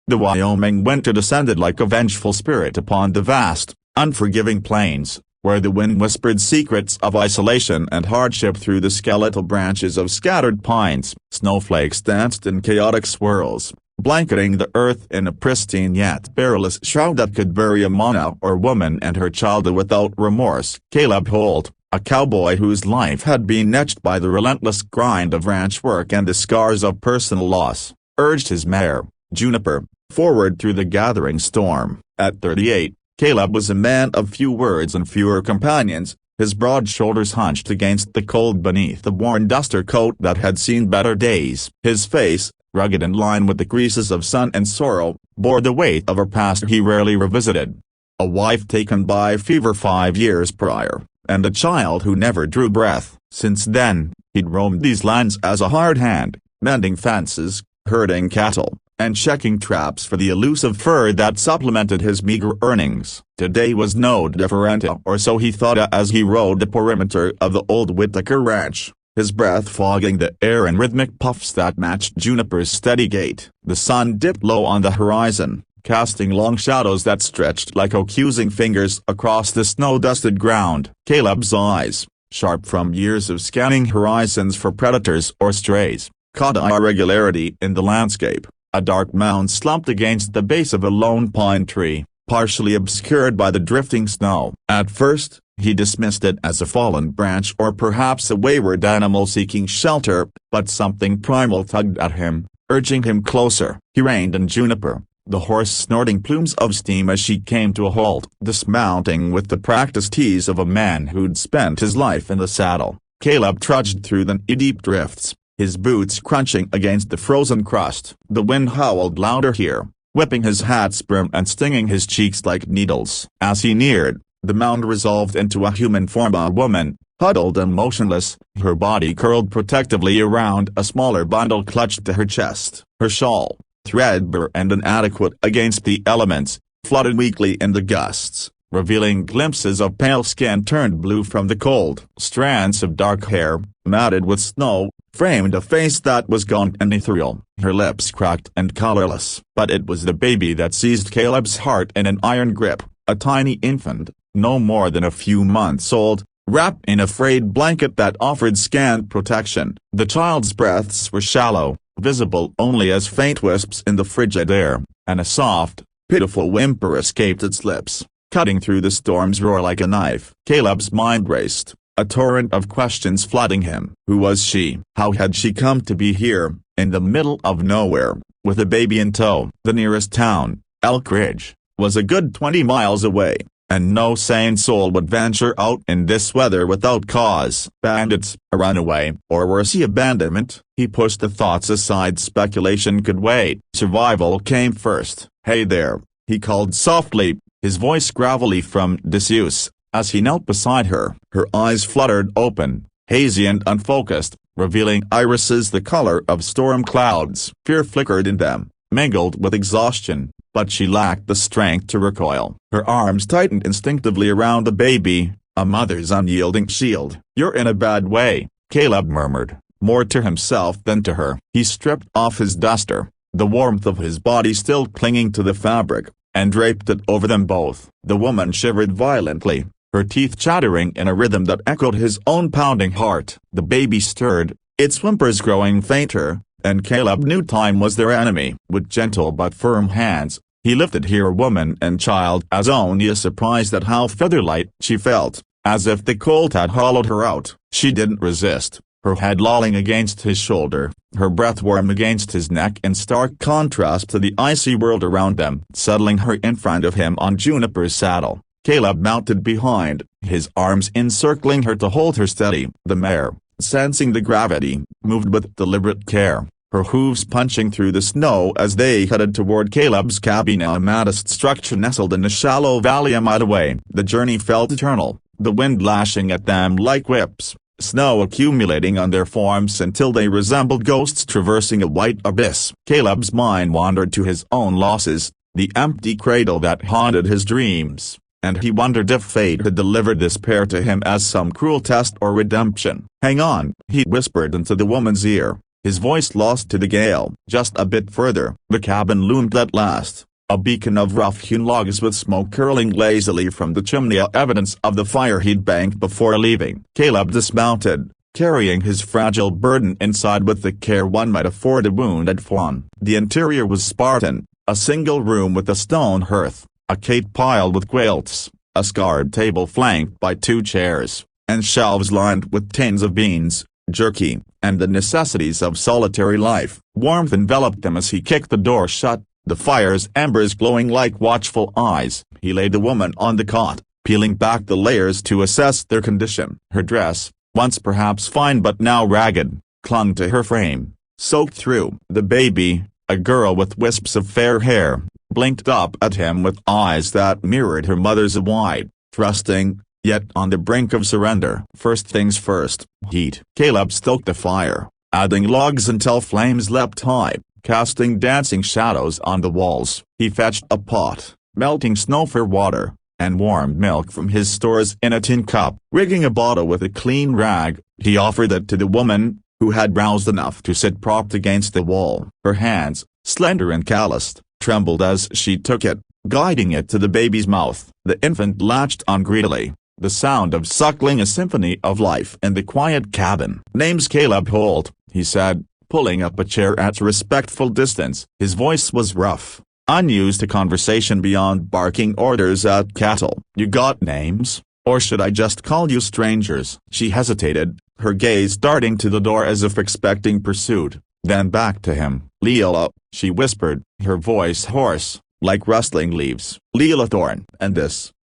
The Wyoming winter descended like a vengeful spirit upon the vast, unforgiving plains, where the wind whispered secrets of isolation and hardship through the skeletal branches of scattered pines. Snowflakes danced in chaotic swirls, blanketing the earth in a pristine yet perilous shroud that could bury a mana or woman and her child without remorse. Caleb Holt, a cowboy whose life had been etched by the relentless grind of ranch work and the scars of personal loss, urged his mare, Juniper, forward through the gathering storm. At 38, Caleb was a man of few words and fewer companions, his broad shoulders hunched against the cold beneath the worn duster coat that had seen better days. His face, rugged and lined with the creases of sun and sorrow, bore the weight of a past he rarely revisited. A wife taken by fever 5 years prior, and a child who never drew breath. Since then, he'd roamed these lands as a hard hand, mending fences, herding cattle, and checking traps for the elusive fur that supplemented his meager earnings. Today was no different, or so he thought as he rode the perimeter of the old Whitaker ranch, his breath fogging the air in rhythmic puffs that matched Juniper's steady gait. The sun dipped low on the horizon, casting long shadows that stretched like accusing fingers across the snow-dusted ground. Caleb's eyes, sharp from years of scanning horizons for predators or strays, caught irregularity in the landscape. A dark mound slumped against the base of a lone pine tree, partially obscured by the drifting snow. At first, he dismissed it as a fallen branch or perhaps a wayward animal seeking shelter, but something primal tugged at him, urging him closer. He reined in Juniper, the horse snorting plumes of steam as she came to a halt, dismounting with the practiced ease of a man who'd spent his life in the saddle. Caleb trudged through the knee-deep drifts, his boots crunching against the frozen crust. The wind howled louder here, whipping his hat's brim and stinging his cheeks like needles. As he neared, the mound resolved into a human form, a woman, huddled and motionless, her body curled protectively around a smaller bundle clutched to her chest. Her shawl, threadbare and inadequate against the elements, fluttered weakly in the gusts, revealing glimpses of pale skin turned blue from the cold. Strands of dark hair, matted with snow, framed a face that was gaunt and ethereal, her lips cracked and colorless. But it was the baby that seized Caleb's heart in an iron grip, a tiny infant, no more than a few months old, wrapped in a frayed blanket that offered scant protection. The child's breaths were shallow, visible only as faint wisps in the frigid air, and a soft, pitiful whimper escaped its lips, cutting through the storm's roar like a knife. Caleb's mind raced, a torrent of questions flooding him. Who was she? How had she come to be here, in the middle of nowhere, with a baby in tow? The nearest town, Elk Ridge, was a good 20 miles away, and no sane soul would venture out in this weather without cause. Bandits, a runaway, or worse, abandonment. He pushed the thoughts aside. Speculation could wait. Survival came first. "Hey there," he called softly, his voice gravelly from disuse, as he knelt beside her. Her eyes fluttered open, hazy and unfocused, revealing irises the color of storm clouds. Fear flickered in them, mingled with exhaustion, but she lacked the strength to recoil. Her arms tightened instinctively around the baby, a mother's unyielding shield. "You're in a bad way," Caleb murmured, more to himself than to her. He stripped off his duster, the warmth of his body still clinging to the fabric, and draped it over them both. The woman shivered violently, her teeth chattering in a rhythm that echoed his own pounding heart. The baby stirred, its whimpers growing fainter, and Caleb knew time was their enemy. With gentle but firm hands, he lifted her woman and child as only surprised at how feather-light she felt, as if the cold had hollowed her out. She didn't resist, her head lolling against his shoulder, her breath warm against his neck in stark contrast to the icy world around them. Settling her in front of him on Juniper's saddle, Caleb mounted behind, his arms encircling her to hold her steady. The mare, sensing the gravity, moved with deliberate care, her hooves punching through the snow as they headed toward Caleb's cabin, a modest structure nestled in a shallow valley a mile away. The journey felt eternal, the wind lashing at them like whips, snow accumulating on their forms until they resembled ghosts traversing a white abyss. Caleb's mind wandered to his own losses, the empty cradle that haunted his dreams, and he wondered if fate had delivered this pair to him as some cruel test or redemption. "Hang on," he whispered into the woman's ear, his voice lost to the gale. Just a bit further, the cabin loomed at last, a beacon of rough-hewn logs with smoke curling lazily from the chimney, evidence of the fire he'd banked before leaving. Caleb dismounted, carrying his fragile burden inside with the care one might afford a wounded fawn. The interior was Spartan, a single room with a stone hearth, a cate piled with quilts, a scarred table flanked by 2 chairs, and shelves lined with tins of beans, jerky, and the necessities of solitary life. Warmth enveloped him as he kicked the door shut, the fire's embers glowing like watchful eyes. He laid the woman on the cot, peeling back the layers to assess their condition. Her dress, once perhaps fine but now ragged, clung to her frame, soaked through. The baby, a girl with wisps of fair hair, blinked up at him with eyes that mirrored her mother's, wide, trusting, yet on the brink of surrender. First things first, heat. Caleb stoked the fire, adding logs until flames leapt high, casting dancing shadows on the walls. He fetched a pot, melting snow for water, and warmed milk from his stores in a tin cup. Rigging a bottle with a clean rag, he offered it to the woman, who had roused enough to sit propped against the wall. Her hands, slender and calloused, trembled as she took it, guiding it to the baby's mouth. The infant latched on greedily, the sound of suckling a symphony of life in the quiet cabin. "Name's Caleb Holt," he said, pulling up a chair at a respectful distance. His voice was rough, unused to conversation beyond barking orders at cattle. "You got names? Or should I just call you strangers?" She hesitated, her gaze darting to the door as if expecting pursuit, then back to him. "Lila," she whispered, her voice hoarse, like rustling leaves. "Lila Thorne. And this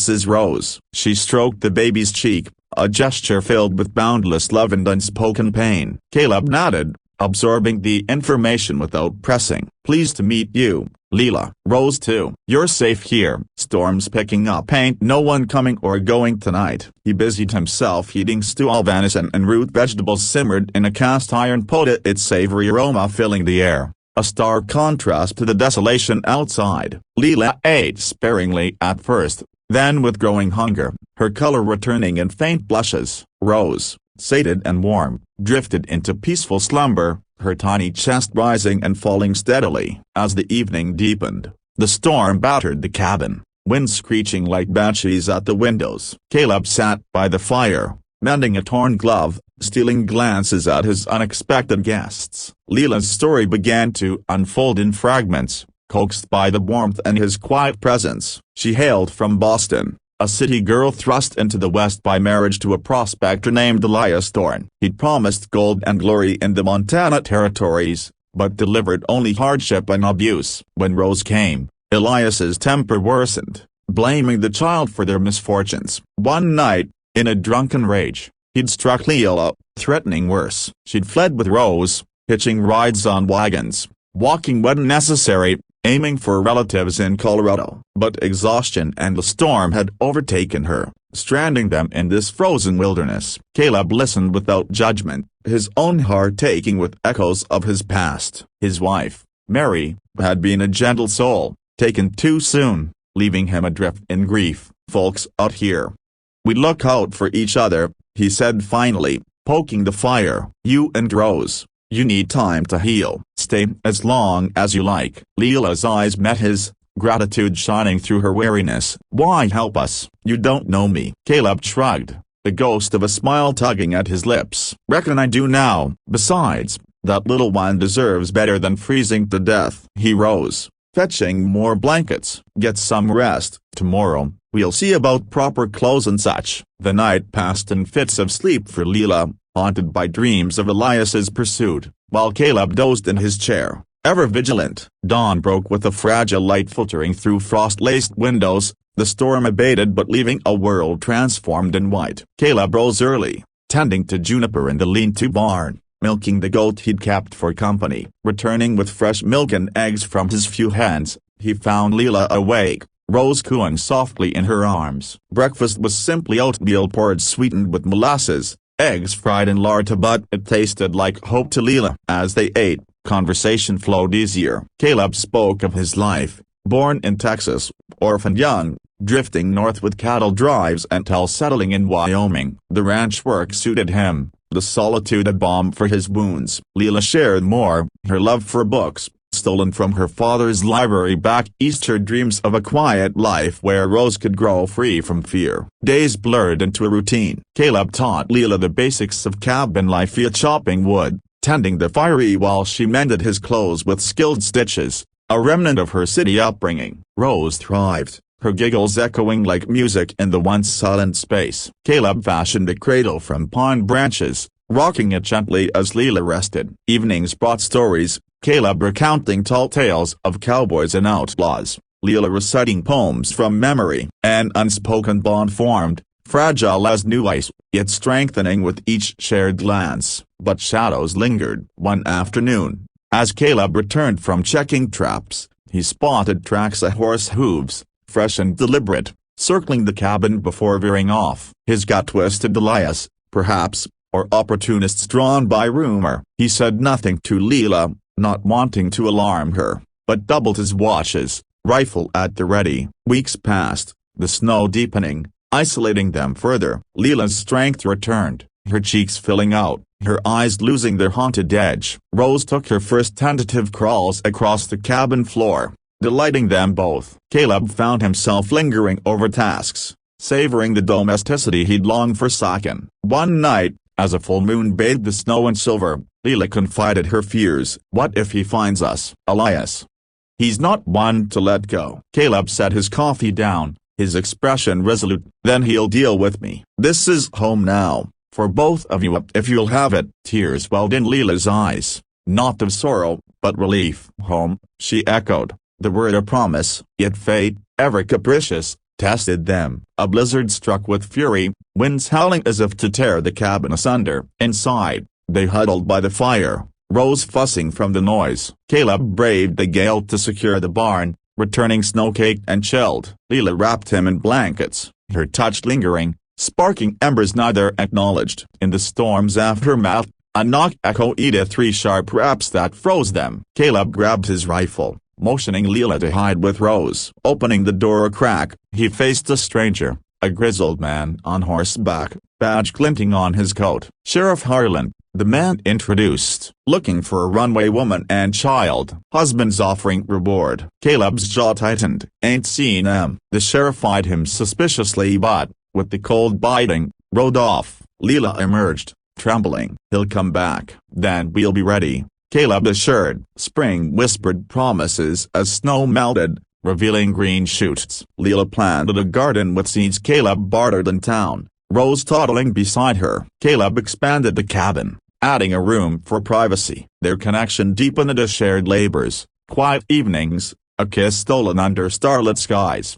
is Rose." She stroked the baby's cheek, a gesture filled with boundless love and unspoken pain. Caleb nodded, absorbing the information without pressing. "Pleased to meet you, Lila. Rose too. You're safe here. Storm's picking up. Ain't no one coming or going tonight." He busied himself heating stew. All venison and root vegetables simmered in a cast iron pot, its savory aroma filling the air, a stark contrast to the desolation outside. Lila ate sparingly at first, then with growing hunger, her color returning in faint blushes. Rose, sated and warm, drifted into peaceful slumber, her tiny chest rising and falling steadily. As the evening deepened, the storm battered the cabin, wind screeching like banshees at the windows. Caleb sat by the fire, mending a torn glove, stealing glances at his unexpected guests. Lila's story began to unfold in fragments, coaxed by the warmth and his quiet presence. She hailed from Boston, a city girl thrust into the West by marriage to a prospector named Elias Thorne. He'd promised gold and glory in the Montana territories, but delivered only hardship and abuse. When Rose came, Elias's temper worsened, blaming the child for their misfortunes. One night, in a drunken rage, he'd struck Lila, threatening worse. She'd fled with Rose, hitching rides on wagons, walking when necessary, aiming for relatives in Colorado. But exhaustion and the storm had overtaken her, stranding them in this frozen wilderness. Caleb listened without judgment, his own heart aching with echoes of his past. His wife, Mary, had been a gentle soul, taken too soon, leaving him adrift in grief. "Folks out here. We look out for each other," he said finally, poking the fire. "You and Rose, you need time to heal. Stay as long as you like." Lila's eyes met his, gratitude shining through her weariness. "Why help us? You don't know me." Caleb shrugged, the ghost of a smile tugging at his lips. "Reckon I do now. Besides, that little one deserves better than freezing to death." He rose, fetching more blankets. "Get some rest. Tomorrow, we'll see about proper clothes and such." The night passed in fits of sleep for Lila, haunted by dreams of Elias's pursuit, while Caleb dozed in his chair, ever vigilant. Dawn broke with a fragile light filtering through frost-laced windows, the storm abated but leaving a world transformed in white. Caleb rose early, tending to Juniper in the lean-to barn, milking the goat he'd kept for company. Returning with fresh milk and eggs from his few hens, he found Lila awake, Rose cooing softly in her arms. Breakfast was simply oatmeal porridge sweetened with molasses, eggs fried in lard, but it tasted like hope to Lila. As they ate, conversation flowed easier. Caleb spoke of his life, born in Texas, orphaned young, drifting north with cattle drives until settling in Wyoming. The ranch work suited him, the solitude a balm for his wounds. Lila shared more, her love for books, stolen from her father's library back east, her dreams of a quiet life where Rose could grow free from fear. Days blurred into a routine. Caleb taught Lila the basics of cabin life via chopping wood, tending the fire while she mended his clothes with skilled stitches, a remnant of her city upbringing. Rose thrived, her giggles echoing like music in the once silent space. Caleb fashioned a cradle from pine branches, rocking it gently as Lila rested. Evenings brought stories, Caleb recounting tall tales of cowboys and outlaws, Lila reciting poems from memory. An unspoken bond formed, fragile as new ice, yet strengthening with each shared glance. But shadows lingered. One afternoon, as Caleb returned from checking traps, he spotted tracks of horse hooves, fresh and deliberate, circling the cabin before veering off. His gut twisted. Elias, perhaps, or opportunists drawn by rumor. He said nothing to Lila, not wanting to alarm her, but doubled his watches, rifle at the ready. Weeks passed, the snow deepening, isolating them further. Lila's strength returned, her cheeks filling out, her eyes losing their haunted edge. Rose took her first tentative crawls across the cabin floor, delighting them both. Caleb found himself lingering over tasks, savoring the domesticity he'd longed forsaken. One night, as a full moon bathed the snow in silver, Lila confided her fears. "What if he finds us, Elias? He's not one to let go." Caleb set his coffee down, his expression resolute. "Then he'll deal with me. This is home now, for both of you if you'll have it." Tears welled in Lila's eyes, not of sorrow, but relief. "Home," she echoed, the word a promise. Yet fate, ever capricious, tested them. A blizzard struck with fury, winds howling as if to tear the cabin asunder. Inside, they huddled by the fire, Rose fussing from the noise. Caleb braved the gale to secure the barn, returning snow-caked and chilled. Lila wrapped him in blankets, her touch lingering, sparking embers neither acknowledged. In the storm's aftermath, a knock echoed 3 sharp raps that froze them. Caleb grabbed his rifle, motioning Lila to hide with Rose. Opening the door a crack, he faced a stranger, a grizzled man on horseback, badge glinting on his coat. "Sheriff Harlan," the man introduced. "Looking for a runaway woman and child. Husband's offering reward." Caleb's jaw tightened. "Ain't seen them." The sheriff eyed him suspiciously but, with the cold biting, rode off. Lila emerged, trembling. "He'll come back. Then we'll be ready," Caleb assured. Spring whispered promises as snow melted, revealing green shoots. Lila planted a garden with seeds Caleb bartered in town, Rose toddling beside her. Caleb expanded the cabin, adding a room for privacy. Their connection deepened as shared labors, quiet evenings, a kiss stolen under starlit skies.